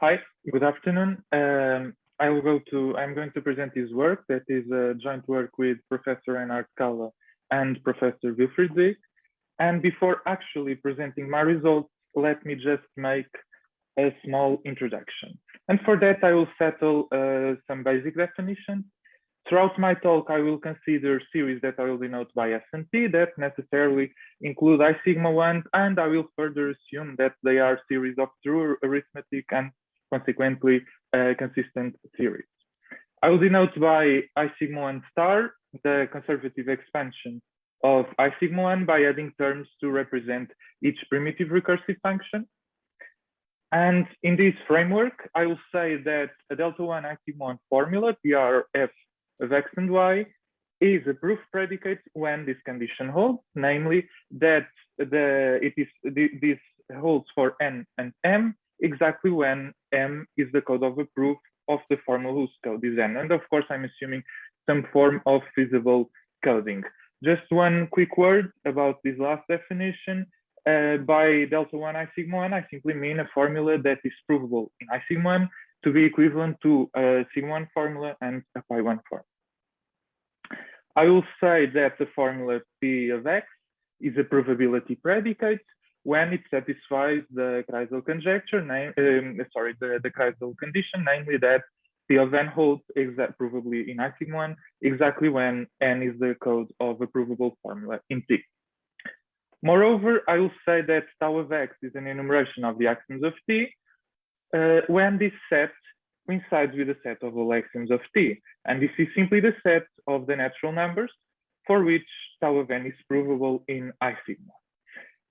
Hi, good afternoon. I'm going to present this work that is a joint work with Professor Reinhard Kalla and Professor Wilfried Zick. And before actually presenting my results, let me just make a small introduction. And for that, I will settle some basic definitions. Throughout my talk, I will consider series that I will denote by S and T that necessarily include I sigma 1, and I will further assume that they are series of true arithmetic and consequently consistent series. I will denote by I sigma 1 star the conservative expansion of I sigma 1 by adding terms to represent each primitive recursive function. And in this framework, I will say that a delta 1 I sigma 1 formula, PRF of x and y, is a proof predicate when this condition holds, namely that this holds for n and m exactly when m is the code of a proof of the formula whose code is n. And of course, I'm assuming some form of feasible coding. Just one quick word about this last definition. By delta 1 I sigma 1, I simply mean a formula that is provable in I sigma 1 to be equivalent to a sigma 1 formula and a pi 1 formula. I will say that the formula P of x is a provability predicate when it satisfies the Kreisel conjecture, the Kreisel condition, namely that P of n holds provably in I sigma 1 exactly when n is the code of a provable formula in T. Moreover, I will say that tau of x is an enumeration of the axioms of T when this set coincides with the set of all axioms of T. And this is simply the set of the natural numbers for which tau of n is provable in I sigma.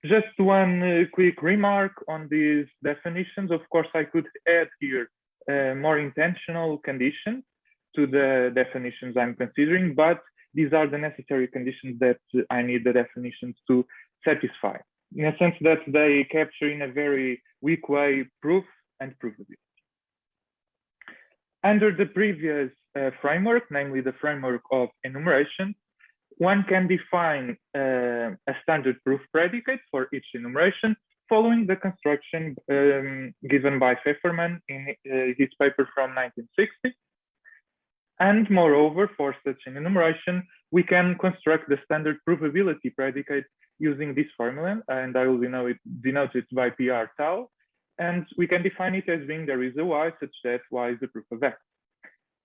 Just one quick remark on these definitions. Of course, I could add here more intentional conditions to the definitions I'm considering, but these are the necessary conditions that I need the definitions to satisfy, in a sense that they capture in a very weak way proof and provability. Under the previous framework, namely the framework of enumeration, one can define a standard proof predicate for each enumeration following the construction given by Feferman in his paper from 1960. And moreover, for such an enumeration, we can construct the standard provability predicate using this formula, and I will denote it by PR tau, and we can define it as being there is a y such that y is the proof of x.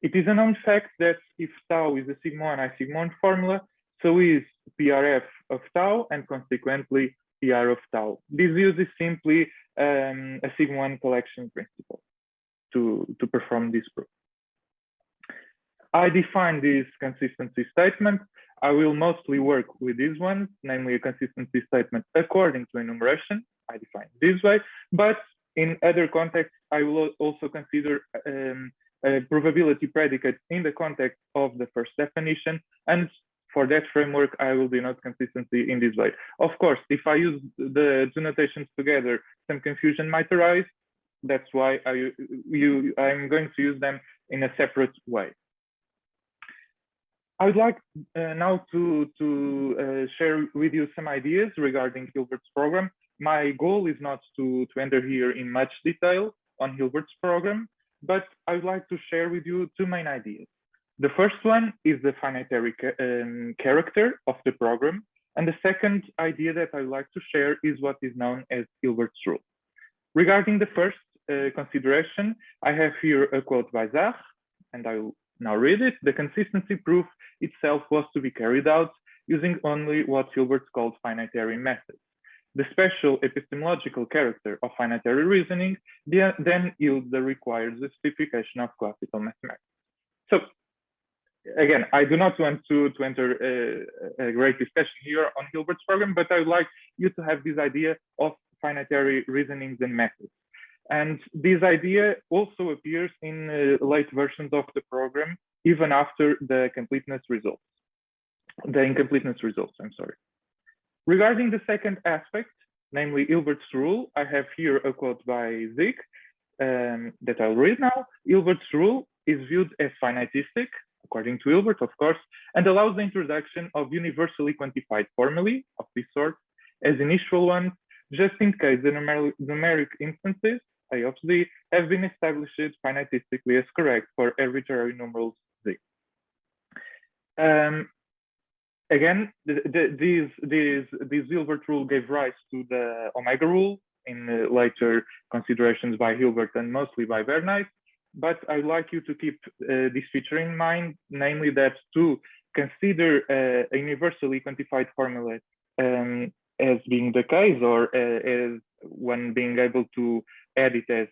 It is a known fact that if tau is a sigma 1 I sigma 1 formula, so is PRF of tau and consequently PR of tau. This uses simply a sigma 1 collection principle to perform this proof. I define this consistency statement. I will mostly work with these ones, namely a consistency statement according to enumeration. I define it this way, but in other contexts, I will also consider a probability predicate in the context of the first definition. And for that framework, I will denote consistency in this way. Of course, if I use the two notations together, some confusion might arise. That's why I'm going to use them in a separate way. I would like now to share with you some ideas regarding Hilbert's program. My goal is not to enter here in much detail on Hilbert's program, but I would like to share with you two main ideas. The first one is the finitary character of the program, and the second idea that I would like to share is what is known as Hilbert's rule. Regarding the first consideration, I have here a quote by Zach, and I will now read it. The consistency proof itself was to be carried out using only what Hilbert called finitary methods. The special epistemological character of finitary reasoning then yields the required justification of classical mathematics. So again, I do not want to enter a great discussion here on Hilbert's program, but I would like you to have this idea of finitary reasonings and methods. And this idea also appears in late versions of the program, even after the incompleteness results, I'm sorry. Regarding the second aspect, namely Hilbert's rule, I have here a quote by Zick that I'll read now. Hilbert's rule is viewed as finitistic, according to Hilbert, of course, and allows the introduction of universally quantified formulae of this sort as initial ones, just in case the numeric instances A of Z have been established finitistically as correct for arbitrary numerals Z. Again, this Hilbert rule gave rise to the omega rule in later considerations by Hilbert and mostly by Bernays. But I'd like you to keep this feature in mind, namely that to consider a universally quantified formula as being the case, or as one being able to add it as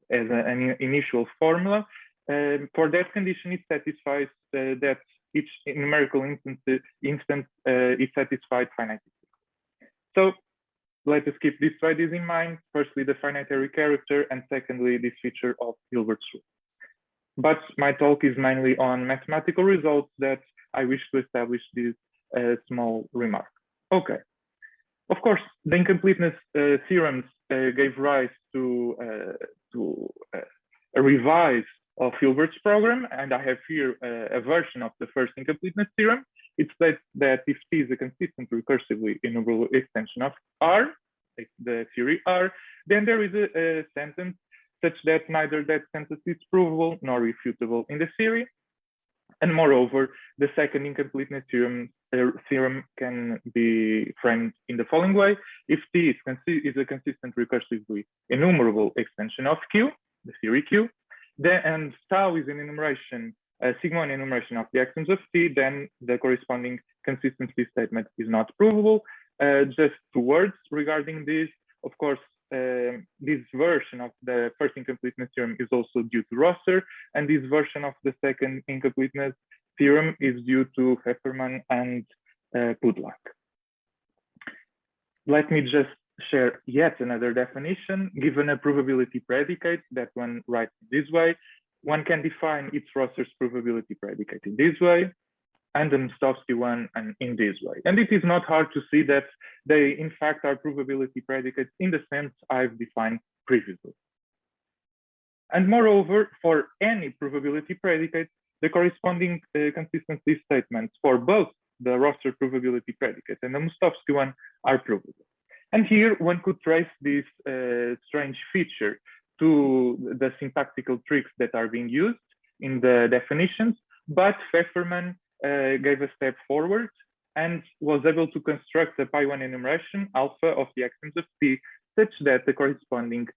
an initial formula, for that condition, it satisfies that each numerical instance is satisfied finitistically. So let us keep these ideas in mind. Firstly, the finitary character, and secondly, this feature of Hilbert's rule. But my talk is mainly on mathematical results that I wish to establish this small remark. Okay. Of course, the incompleteness theorems gave rise to a revise of Hilbert's program, and I have here a version of the first incompleteness theorem. It states that if T is a consistent recursively enumerable extension of R, the theory R, then there is a sentence such that neither that sentence is provable nor refutable in the theory. And moreover, the second incompleteness theorem can be framed in the following way. If T is a consistent recursively enumerable extension of Q, the theory Q, and tau is an enumeration, a sigma enumeration of the axioms of T, then the corresponding consistency statement is not provable. Just 2 words regarding this. Of course, this version of the first incompleteness theorem is also due to Rosser, and this version of the second incompleteness theorem is due to Feferman and Pudlak. Let me just share yet another definition. Given a probability predicate that one writes this way, one can define its Rosser's probability predicate in this way, and the Mostowski one and in this way. And it is not hard to see that they in fact are probability predicates in the sense I've defined previously. And moreover, for any probability predicate, the corresponding consistency statements for both the Rosser probability predicate and the Mostowski one are provable. And here one could trace this strange feature to the syntactical tricks that are being used in the definitions, but Feferman gave a step forward and was able to construct a pi1 enumeration alpha of the axioms of T such that the corresponding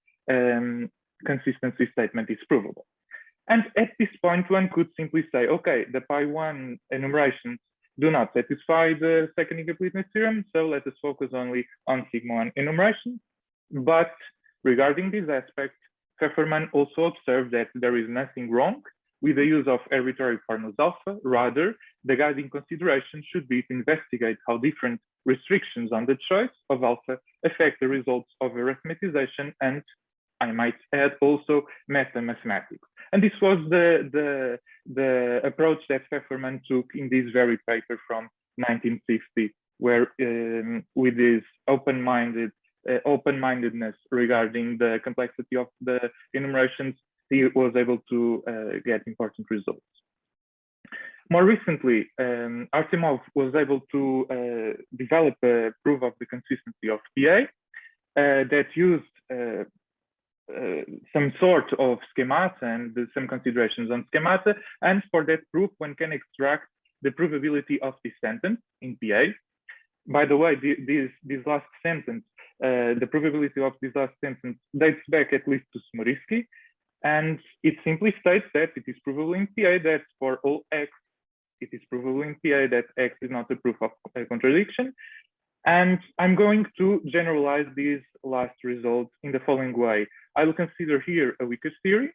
consistency statement is provable. And at this point, one could simply say, okay, the pi1 enumerations do not satisfy the second incompleteness theorem, so let us focus only on sigma 1 enumerations. But regarding this aspect, Feferman also observed that there is nothing wrong with the use of arbitrary formulas alpha. Rather, the guiding consideration should be to investigate how different restrictions on the choice of alpha affect the results of arithmetization and, I might add, also meta-mathematics. And this was the approach that Feferman took in this very paper from 1950, where with this open-mindedness regarding the complexity of the enumerations, he was able to get important results. More recently, Artemov was able to develop a proof of the consistency of PA that used some sort of schemata and some considerations on schemata. And for that proof, one can extract the probability of this sentence in PA. By the way, this last sentence, the probability of this last sentence dates back at least to Smorisky. And it simply states that it is provable in PA that for all x, it is provable in PA that x is not a proof of a contradiction. And I'm going to generalize these last results in the following way. I will consider here a weaker theory,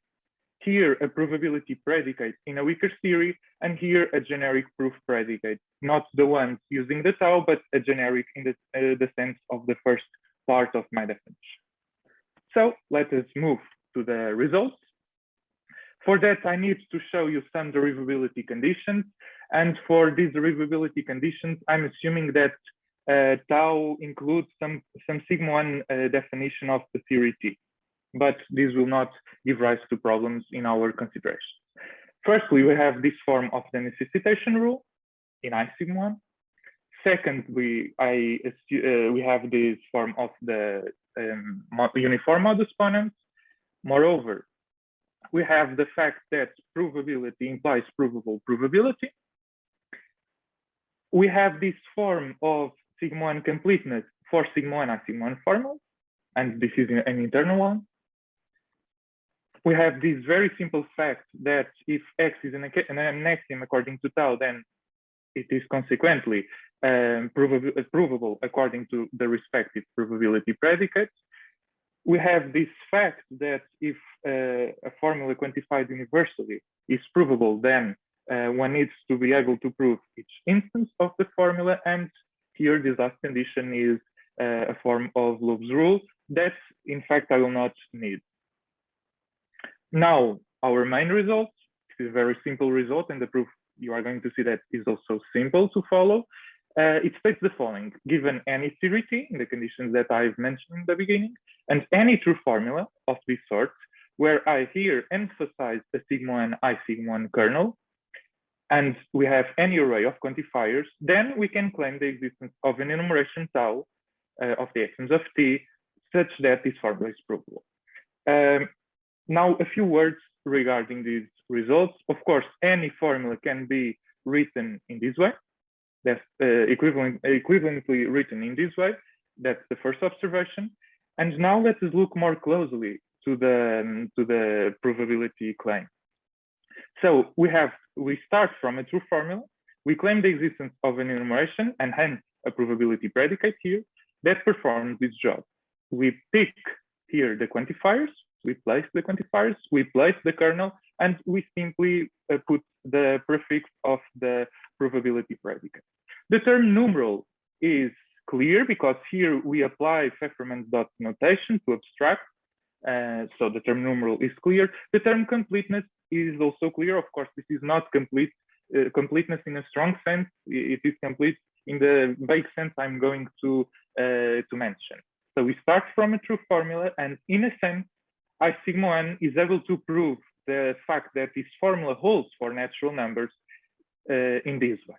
here a probability predicate in a weaker theory, and here a generic proof predicate, not the ones using the tau, but a generic in the sense of the first part of my definition. So let us move to the results. For that, I need to show you some derivability conditions. And for these derivability conditions, I'm assuming that tau includes some sigma 1 definition of the theory T, but this will not give rise to problems in our considerations. Firstly, we have this form of the necessitation rule in I sigma 1. Second, we have this form of the uniform modus ponens Moreover, we have the fact that provability implies provable probability. We have this form of sigma 1 completeness for sigma 1 and sigma 1 formula, and this is an internal one. We have this very simple fact that if X is an axiom according to tau, then it is consequently provable according to the respective probability predicates. We have this fact that if a formula quantified universally is provable, then one needs to be able to prove each instance of the formula. And here, this last condition is a form of Loeb's rule that, in fact, I will not need. Now, our main result, this is a very simple result, and the proof you are going to see that is also simple to follow. It states the following: given any theory T in the conditions that I've mentioned in the beginning, and any true formula of this sort, where I here emphasize the sigma 1 I sigma 1 kernel, and we have any array of quantifiers, then we can claim the existence of an enumeration tau of the axioms of T such that this formula is provable. Now, a few words regarding these results. Of course, any formula can be written in this way. That's equivalently written in this way. That's the first observation. And now let us look more closely to the provability claim. So we start from a true formula. We claim the existence of an enumeration and hence a probability predicate here that performs this job. We pick here the quantifiers. We place the quantifiers, we place the kernel, and we simply put the prefix of the probability predicate. The term numeral is clear because here we apply Feferman's dot notation to abstract. So the term numeral is clear. The term completeness is also clear. Of course, this is not completeness in a strong sense. It is complete in the vague sense I'm going to mention. So we start from a true formula, and in a sense, I sigma 1 is able to prove the fact that this formula holds for natural numbers in this way.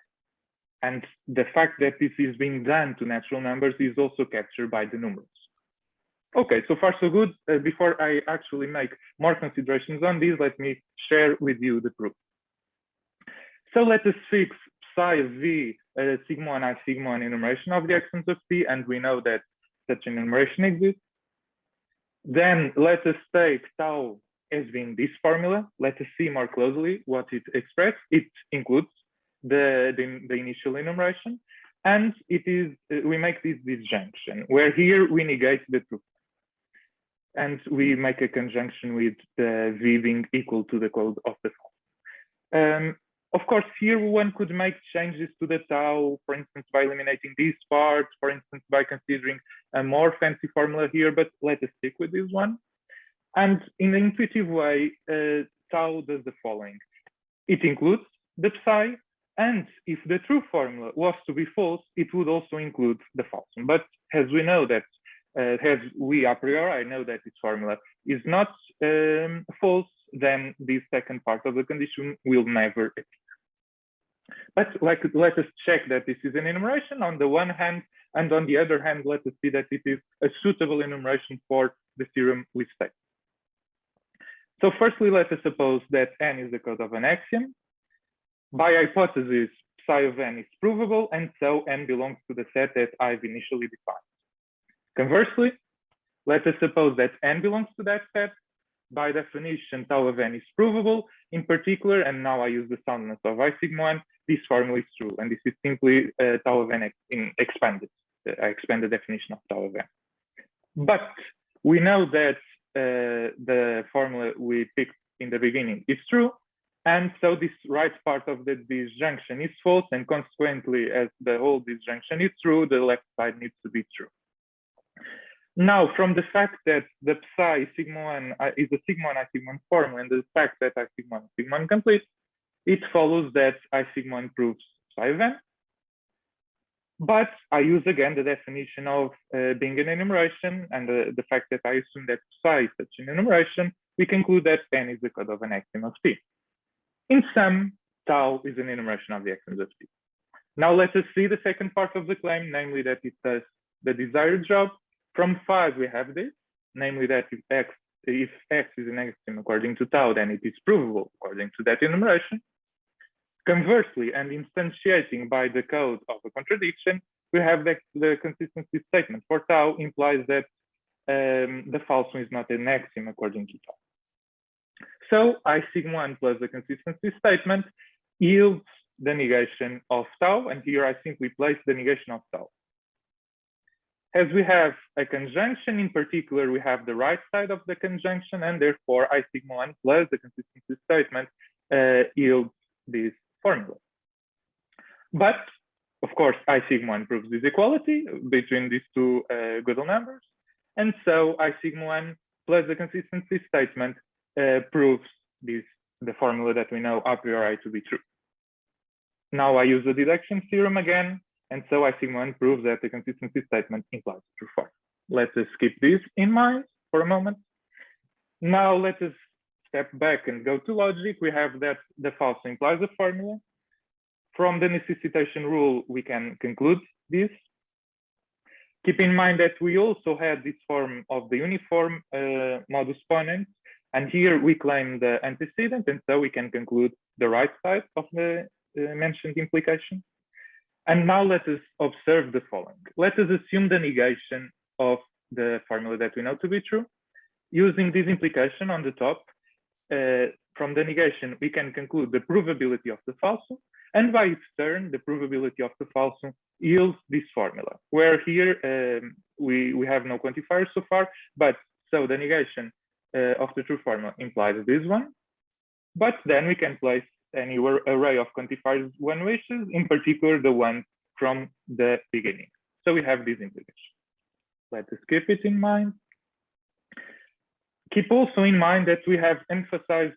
And the fact that this is being done to natural numbers is also captured by the numerals. Okay, so far so good. Before I actually make more considerations on this, let me share with you the proof. So let us fix psi of v sigma 1 I sigma 1 enumeration of the axioms of T, and we know that such an enumeration exists. Then let us take tau as being this formula. Let us see more closely what it expresses. It includes the initial enumeration, and it is we make this disjunction where here we negate the truth, and we make a conjunction with the v being equal to the code of the form. Of course, here one could make changes to the tau, for instance, by eliminating this part, for instance, by considering a more fancy formula here, but let us stick with this one. And in an intuitive way, tau does the following. It includes the psi, and if the true formula was to be false, it would also include the false one. But as we know that, as we a priori know that this formula is not false, then this second part of the condition will never appear. But let us check that this is an enumeration on the one hand, and on the other hand, let us see that it is a suitable enumeration for the theorem we state. So firstly, let us suppose that n is the code of an axiom. By hypothesis, psi of n is provable, and so n belongs to the set that I've initially defined. Conversely, let us suppose that n belongs to that set. By definition, tau of n is provable. In particular, and now I use the soundness of I sigma 1, this formula is true, and this is simply tau of n expanded. I expand the definition of tau of n. But we know that the formula we picked in the beginning is true, and so this right part of the disjunction is false, and consequently, as the whole disjunction is true, the left side needs to be true. Now, from the fact that the psi sigma 1 is a sigma 1 I sigma 1 formula, and the fact that I sigma 1 sigma 1 complete, it follows that I sigma 1 proves psi of n. But I use again the definition of being an enumeration, and the fact that I assume that psi is such an enumeration, we conclude that n is the code of an axiom of T. In sum, tau is an enumeration of the axioms of T. Now let us see the second part of the claim, namely that it does the desired job. From 5, we have this, namely that if x if X is an axiom according to tau, then it is provable according to that enumeration. Conversely, and instantiating by the code of a contradiction, we have that the consistency statement for tau implies that the falsum is not an axiom according to tau. So I sigma 1 plus the consistency statement yields the negation of tau, and here I simply place the negation of tau. As we have a conjunction, in particular, we have the right side of the conjunction, and therefore I sigma 1 plus the consistency statement yields this formula. But of course, I sigma 1 proves this equality between these two Gödel numbers, and so I sigma 1 plus the consistency statement proves the formula that we know a priori to be true. Now I use the deduction theorem again, and so I sigma 1 proves that the consistency statement implies a true form. Let us keep this in mind for a moment. Now let us step back and go to logic. We have that the falsum implies a formula. From the necessitation rule, we can conclude this. Keep in mind that we also had this form of the uniform modus ponens, and here we claim the antecedent, and so we can conclude the right side of the mentioned implication. And now let us observe the following. Let us assume the negation of the formula that we know to be true. Using this implication on the top, from the negation, we can conclude the provability of the falsum, and by its turn, the provability of the falsum yields this formula, where here we have no quantifier so far, but so the negation of the true formula implies this one, but then we can place any array of quantifiers one wishes, in particular the one from the beginning. So we have this implication. Let us keep it in mind. Keep also in mind that we have emphasized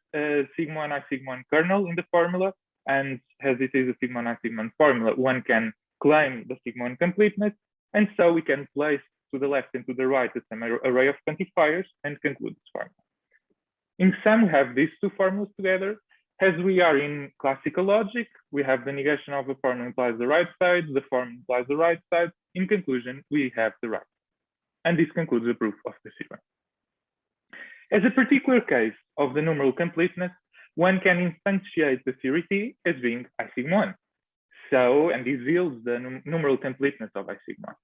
sigma 1 I sigma 1 kernel in the formula, and as it is a sigma 1 I sigma 1 formula, one can claim the sigma 1 completeness, and so we can place to the left and to the right the same array of quantifiers and conclude this formula. In sum, we have these two formulas together. As we are in classical logic, we have the negation of the formula implies the right side, the formula implies the right side. In conclusion, we have the right. And this concludes the proof of the theorem. As a particular case of the numeral completeness, one can instantiate the theory T as being I sigma 1. So, and this yields the numeral completeness of I sigma 1.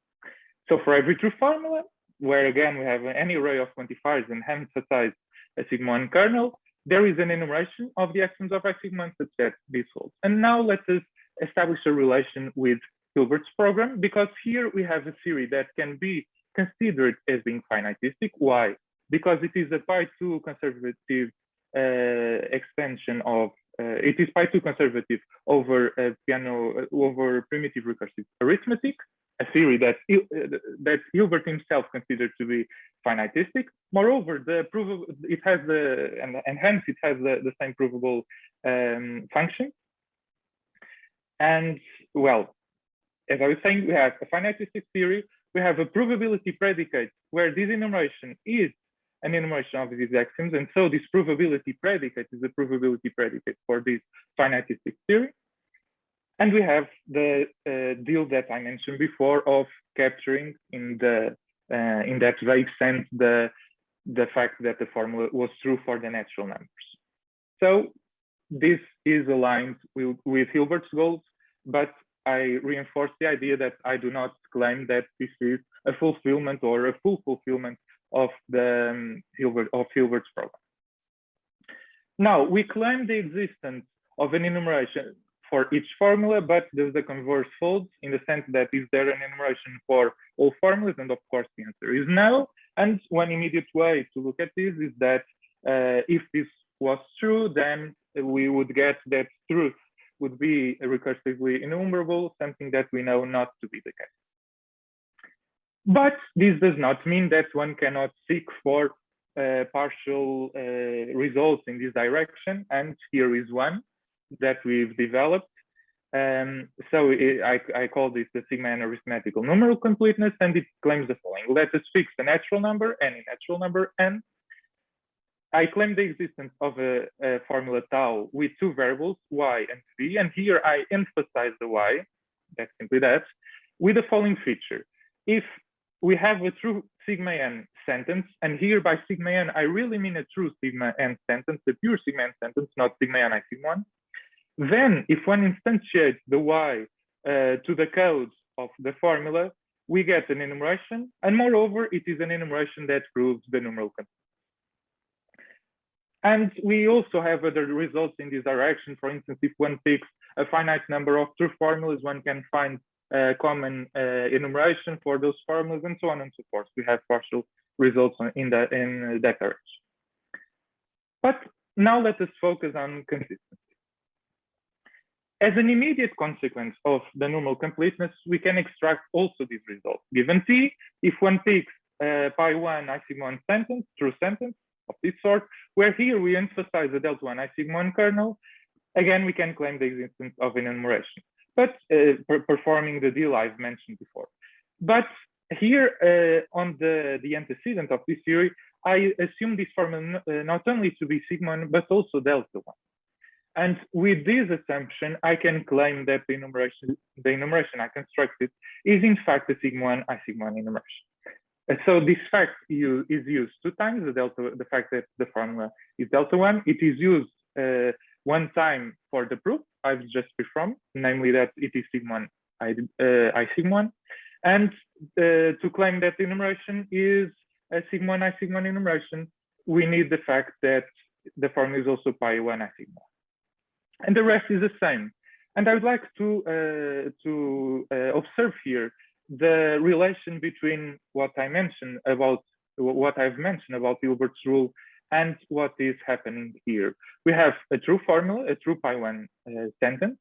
So for every true formula, where again we have any array of quantifiers and emphasize a sigma 1 kernel, there is an enumeration of the axioms of I sigma 1 such that this holds. And now let us establish a relation with Hilbert's program, because here we have a theory that can be considered as being finitistic. Why? Because it is a pi2 conservative extension of, it is pi2 conservative over over primitive recursive arithmetic, a theory that Hilbert himself considered to be finitistic. Moreover, it has and hence it has the same provable function. And well, as I was saying, we have a finitistic theory. We have a probability predicate where this enumeration is an enumeration of these axioms, and so this probability predicate is a probability predicate for this finitistic theory. And we have the deal that I mentioned before of capturing in that vague sense the fact that the formula was true for the natural numbers. So this is aligned with Hilbert's goals, but I reinforce the idea that I do not claim that this is a fulfillment or a full fulfillment of the Hilbert's program. Now we claim the existence of an enumeration for each formula, but there's a converse folds in the sense that is there an enumeration for all formulas? And of course the answer is no. And one immediate way to look at this is that if this was true, then we would get that truth would be recursively enumerable, something that we know not to be the case. But this does not mean that one cannot seek for partial results in this direction. And here is one that we've developed. So I call this the sigma n arithmetical numeral completeness, and it claims the following. Let us fix a natural number, any natural number n. I claim the existence of a formula tau with two variables, y and z, and here I emphasize the y, that's simply that, with the following feature. If we have a true sigma n sentence, and here by sigma n, I really mean a true sigma n sentence, a pure sigma n sentence, not sigma n I sigma 1. Then, if one instantiates the y to the code of the formula, we get an enumeration, and moreover, it is an enumeration that proves the numeral consistency. And we also have other results in this direction. For instance, if one picks a finite number of true formulas, one can find common enumeration for those formulas, and so on and so forth. We have partial results in that direction. But now let us focus on consistency. As an immediate consequence of the numeral completeness, we can extract also these results. Given T, if one picks pi 1 I sigma 1 sentence, true sentence of this sort, where here we emphasize the delta 1 I sigma 1 kernel, again, we can claim the existence of an enumeration, but performing the deal I've mentioned before. But here on the antecedent of this theory, I assume this formula not only to be sigma 1, but also delta 1. And with this assumption, I can claim that the enumeration I constructed is in fact a sigma 1 I sigma 1 enumeration. And so this fact is used 2 times, the fact that the formula is delta 1. It is used 1 time for the proof I've just performed, namely that it is sigma 1 I sigma 1. And to claim that the enumeration is a sigma 1 I sigma 1 enumeration, we need the fact that the formula is also pi 1 I sigma 1. And the rest is the same. And I would like to observe here the relation between what I've mentioned about Hilbert's rule and what is happening here. We have a true formula, a true pi 1 sentence.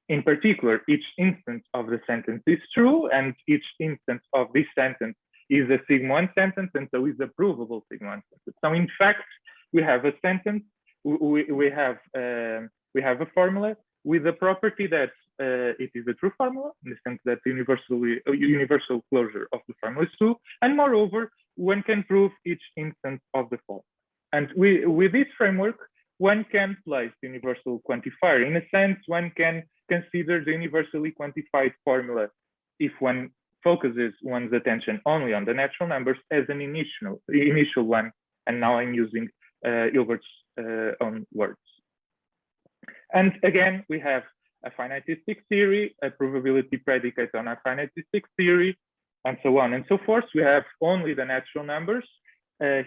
In particular, each instance of the sentence is true, and each instance of this sentence is a sigma 1 sentence, and so is a provable sigma 1 sentence. So in fact, we have a sentence, we have a formula with the property that it is a true formula, in the sense that the universal closure of the formula is true, and moreover, one can prove each instance of the formula. And with this framework, one can place the universal quantifier. In a sense, one can consider the universally quantified formula, if one focuses one's attention only on the natural numbers, as an initial one. And now I'm using Hilbert's own words. And again, we have a finitistic theory, a probability predicate on a finitistic theory, and so on and so forth. We have only the natural numbers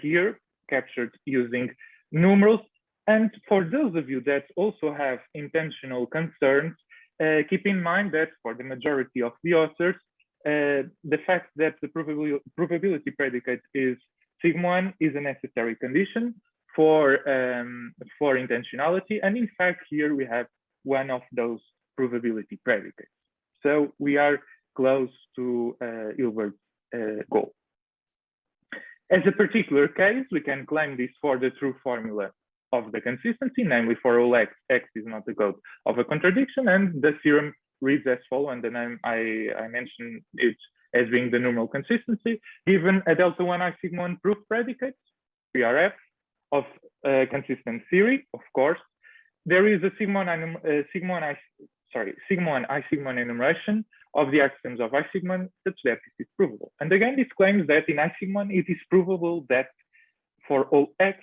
here captured using numerals. And for those of you that also have intentional concerns, keep in mind that for the majority of the authors, the fact that the probability predicate is sigma 1 is a necessary condition for intentionality. And in fact, here we have one of those probability predicates. So we are close to Hilbert's goal. As a particular case, we can claim this for the true formula of the consistency, namely for all x, x is not the code of a contradiction, and the theorem reads as follows, and then I mentioned it as being the numeral consistency. Given a delta 1 I sigma 1 proof predicate, PRF, of consistent theory, of course, there is a sigma 1 I sigma 1 enumeration of the axioms of I sigma 1 such that it is provable. And again, this claims that in I sigma 1 it is provable that for all x,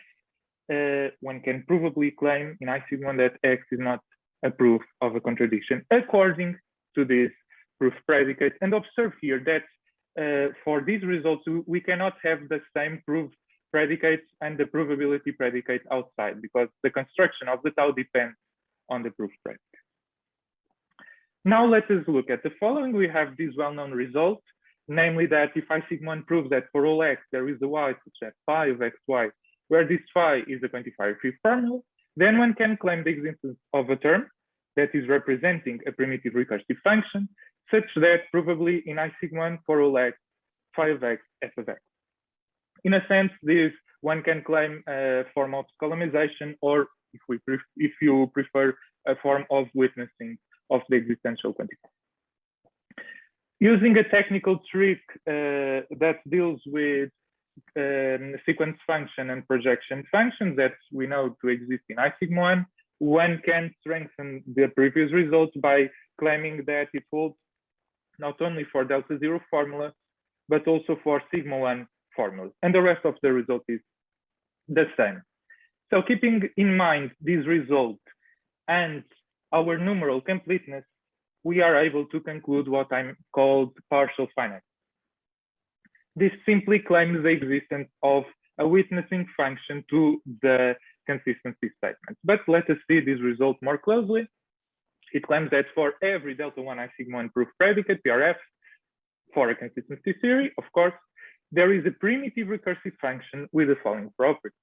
one can provably claim in I sigma 1 that x is not a proof of a contradiction according to this proof predicate. And observe here that for these results, we cannot have the same proof predicates and the probability predicate outside, because the construction of the tau depends on the proof predicate. Now let us look at the following. We have this well-known result, namely that if I sigma 1 proves that for all x there is a y such as phi of xy, where this phi is a quantifier-free formula, then one can claim the existence of a term that is representing a primitive recursive function, such that probably in I sigma 1 for all x, phi of x, f of x. In a sense, this one can claim a form of columnization, or if you prefer, a form of witnessing of the existential quantifier. Using a technical trick that deals with sequence function and projection functions that we know to exist in I sigma 1, one can strengthen the previous results by claiming that it holds not only for delta 0 formula, but also for sigma 1 formulas. And the rest of the result is the same. So keeping in mind this result and our numeral completeness, we are able to conclude what I'm called partial finite. This simply claims the existence of a witnessing function to the consistency statement. But let us see this result more closely. It claims that for every delta 1 I sigma 1 proof predicate, PRF, for a consistency theory, of course, there is a primitive recursive function with the following property.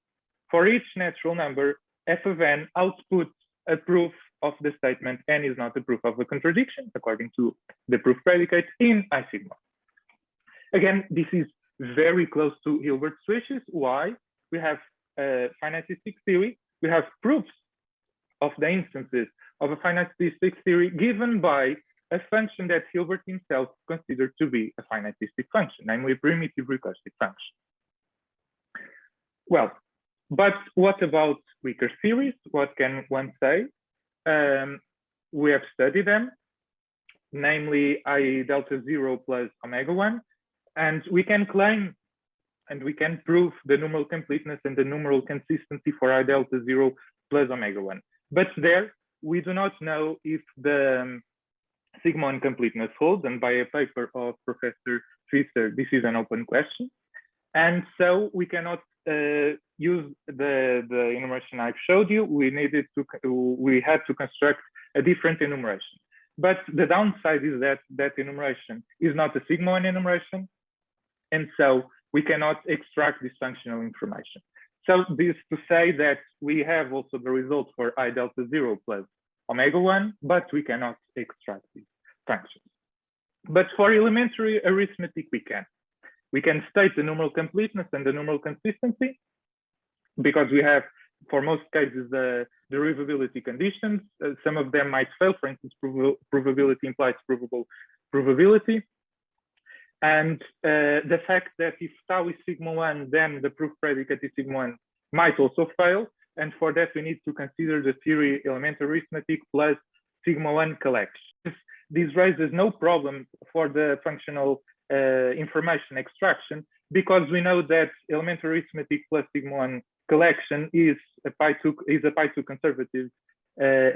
For each natural number, f of n outputs a proof of the statement n is not a proof of a contradiction, according to the proof predicate in I sigma. Again, this is very close to Hilbert's wishes. Why? We have a finitistic theory. We have proofs of the instances of a finitistic theory given by a function that Hilbert himself considered to be a finitistic function, namely a primitive recursive function. Well, but what about weaker theories? What can one say? We have studied them, namely I delta 0 plus omega 1, and we can claim and we can prove the numeral completeness and the numeral consistency for I delta 0 plus omega 1. But there, we do not know if the sigma 1 completeness holds, and by a paper of Professor Fischer, this is an open question. And so we cannot use the enumeration I've showed you. We had to construct a different enumeration. But the downside is that that enumeration is not a sigma 1 enumeration, and so we cannot extract this functional information. So this to say that we have also the result for I delta 0 plus omega 1, but we cannot extract these functions. But for elementary arithmetic, we can. We can state the numeral completeness and the numeral consistency, because we have, for most cases, the derivability conditions. Some of them might fail. For instance, provability implies provable probability. And the fact that if tau is sigma 1, then the proof predicate is sigma 1 might also fail. And for that, we need to consider the theory elementary arithmetic plus sigma 1 collection. This raises no problem for the functional information extraction, because we know that elementary arithmetic plus sigma 1 collection is a pi2 conservative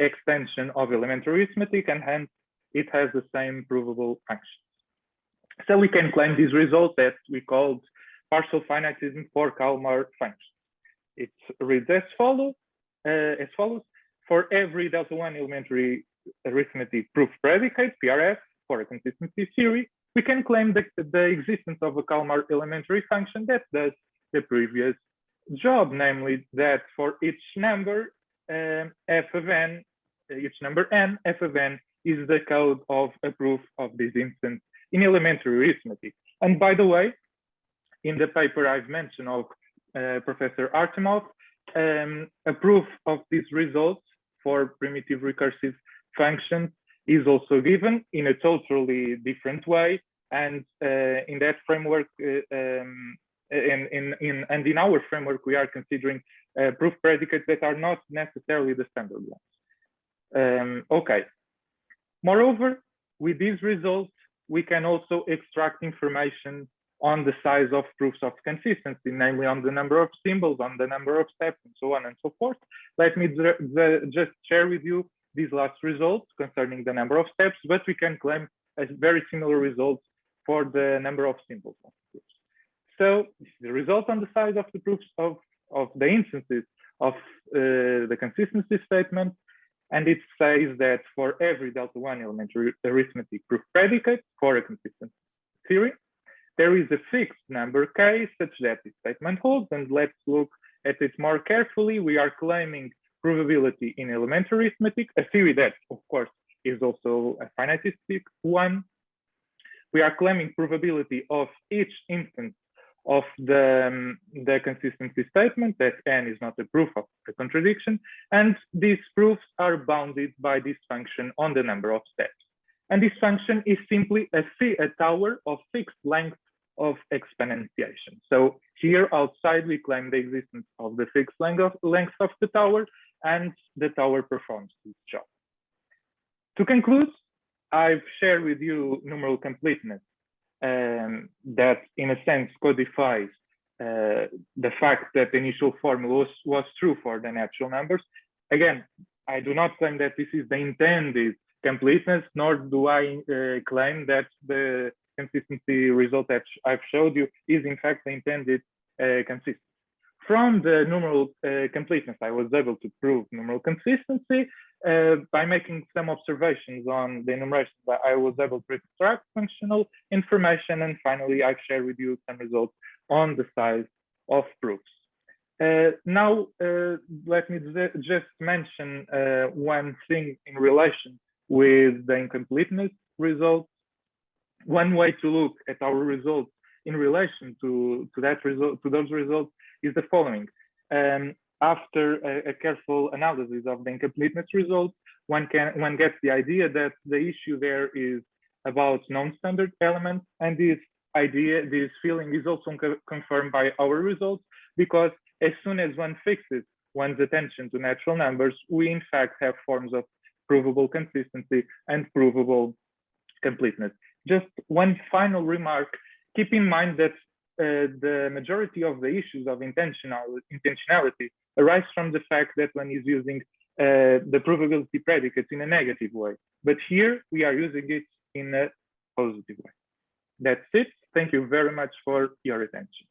extension of elementary arithmetic, and hence it has the same provable functions. So we can claim this result that we called partial finitism for Kalmar functions. It reads as follows. For every delta 1 elementary arithmetic proof predicate, PRF, for a consistency theory, we can claim the existence of a Kalmar elementary function that does the previous job, namely that for each number f of n, each number n, f of n is the code of a proof of this instance in elementary arithmetic. And by the way, in the paper I've mentioned of Professor Artemov, a proof of these results for primitive recursive functions is also given in a totally different way, and in that framework, and in our framework, we are considering proof predicates that are not necessarily the standard ones. Okay. Moreover, with these results, we can also extract information on the size of proofs of consistency, namely on the number of symbols, on the number of steps, and so on and so forth. Let me just share with you these last results concerning the number of steps, but we can claim a very similar result for the number of symbols of the proofs. So the result on the size of the proofs of the instances of the consistency statement, and it says that for every delta 1 elementary arithmetic proof predicate for a consistent theory, there is a fixed number k such that this statement holds. And let's look at it more carefully. We are claiming provability in elementary arithmetic, a theory that, of course, is also a finitistic one. We are claiming provability of each instance of the consistency statement, that n is not a proof of a contradiction, and these proofs are bounded by this function on the number of steps. And this function is simply a tower of fixed length of exponentiation. So here outside, we claim the existence of the fixed length of the tower, and the tower performs this job. To conclude, I've shared with you numeral completeness that in a sense codifies the fact that the initial formula was true for the natural numbers. Again, I do not claim that this is the intended completeness, nor do I claim that the consistency result that I've showed you is in fact the intended consistency. From the numeral completeness, I was able to prove numeral consistency by making some observations on the enumerations. I was able to extract functional information, and finally, I've shared with you some results on the size of proofs. Now, let me just mention one thing in relation with the incompleteness results. One way to look at our results in relation to those results is the following. After a careful analysis of the incompleteness results, one gets the idea that the issue there is about non-standard elements, and this feeling is also confirmed by our results, because as soon as one fixes one's attention to natural numbers, we in fact have forms of provable consistency and provable completeness. Just one final remark: keep in mind that the majority of the issues of intentionality arise from the fact that one is using the probability predicates in a negative way. But here we are using it in a positive way. That's it. Thank you very much for your attention.